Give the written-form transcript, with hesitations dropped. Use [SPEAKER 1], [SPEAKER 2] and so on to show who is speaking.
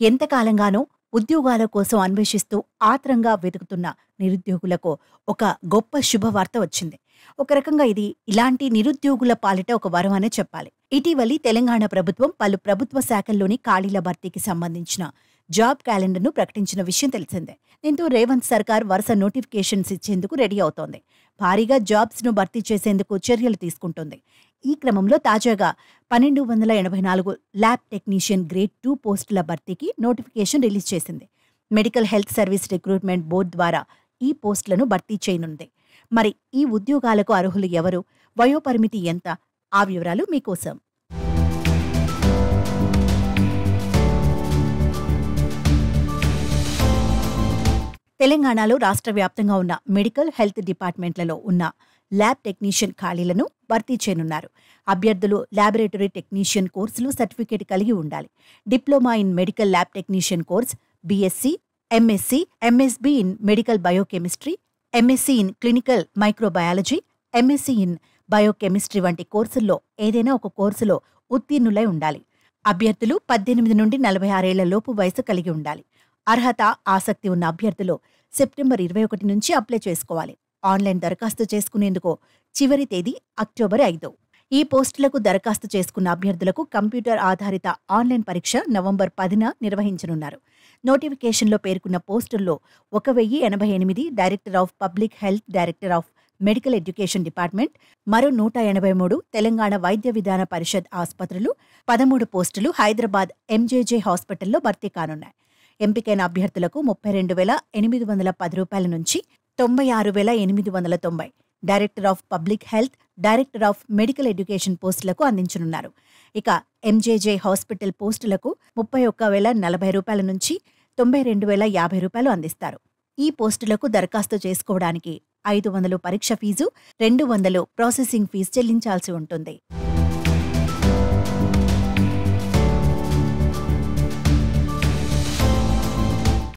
[SPEAKER 1] ఎంతకాలంగానో ఉద్యోగాల కోసం అన్వేషిస్తూ ఆత్రంగా వెతుకుతున్న నిరుద్యోగులకు ఒక గొప్ప శుభవార్త వచ్చింది. ఒక రకంగా ఇది ఇలాంటి నిరుద్యోగుల పాలిట ఒక వరం అనే చెప్పాలి. ఇటీవలి తెలంగాణ ప్రభుత్వం పలు ప్రభుత్వ శాఖల్లోని ఖాళీల భర్తీకి సంబంధించిన జాబ్ క్యాలెండర్ను ప్రకటించిన విషయం తెలిసిందే. దీంతో రేవంత్ సర్కార్ వరుస నోటిఫికేషన్స్ ఇచ్చేందుకు రెడీ అవుతోంది. భారీగా జాబ్స్ ను భర్తీ చేసేందుకు చర్యలు తీసుకుంటోంది. ఈ క్రమంలో తాజాగా 1284 ల్యాబ్ టెక్నీషియన్ గ్రేడ్ 2 పోస్టుల భర్తీకి నోటిఫికేషన్ రిలీజ్ చేసింది. Medical health service recruitment board ద్వారా ఈ పోస్టులను భర్తీ చేయనుంది. మరి ఈ ఉద్యోగాలకు అర్హులు ఎవరు, వయోపరిమితి ఎంత, ఆ వివరాలు మీకోసం. తెలంగాణలో రాష్ట్ర వ్యాప్తంగా ఉన్న మెడికల్ హెల్త్ డిపార్ట్మెంట్లలో ఉన్న ల్యాబ్ టెక్నీషియన్ ఖాళీలను భర్తీ చేయనున్నారు. అభ్యర్థులు ల్యాబొరేటరీ టెక్నీషియన్ కోర్సులు సర్టిఫికేట్ కలిగి ఉండాలి. Diploma in medical lab technician course, BSc, MSc, MSc in medical biochemistry, MSc in clinical microbiology, MSc in biochemistry వంటి కోర్సుల్లో ఏదైనా ఒక కోర్సులో ఉత్తీర్ణులై ఉండాలి. అభ్యర్థులు 18 నుండి 46 ఏళ్ల లోపు వయసు కలిగి ఉండాలి. అర్హత, ఆసక్తి ఉన్న అభ్యర్థులు సెప్టెంబర్ 21 నుంచి అప్లై చేసుకోవాలి. ఆన్లైన్ దరఖాస్తు చేసుకునేందుకు చివరి తేదీ అక్టోబర్ 5. ఈ పోస్టులకు దరఖాస్తు చేసుకున్న అభ్యర్థులకు కంప్యూటర్ ఆధారిత ఆన్లైన్ పరీక్ష నవంబర్ 10న నిర్వహించనున్నారు. నోటిఫికేషన్లో పేర్కొన్న పోస్టుల్లో 1088 director of public health, director of medical education department, మరో 183 తెలంగాణ వైద్య విధాన పరిషత్ ఆసుపత్రులు, 13 పోస్టులు హైదరాబాద్ ఎంజేజే హాస్పిటల్లో భర్తీ కానున్నాయి. ఎంపికైన అభ్యర్థులకు 32,810 రూపాయల నుంచి 96,890 director of public health, director of medical education పోస్టులకు అందించనున్నారు. ఇక ఎంజేజే హాస్పిటల్ పోస్టులకు 31,040 రూపాయల నుంచి 92,050 రూపాయలు అందిస్తారు. ఈ పోస్టులకు దరఖాస్తు చేసుకోవడానికి 500 పరీక్ష ఫీజు, 200 ప్రాసెసింగ్ ఫీజు చెల్లించాల్సి ఉంటుంది.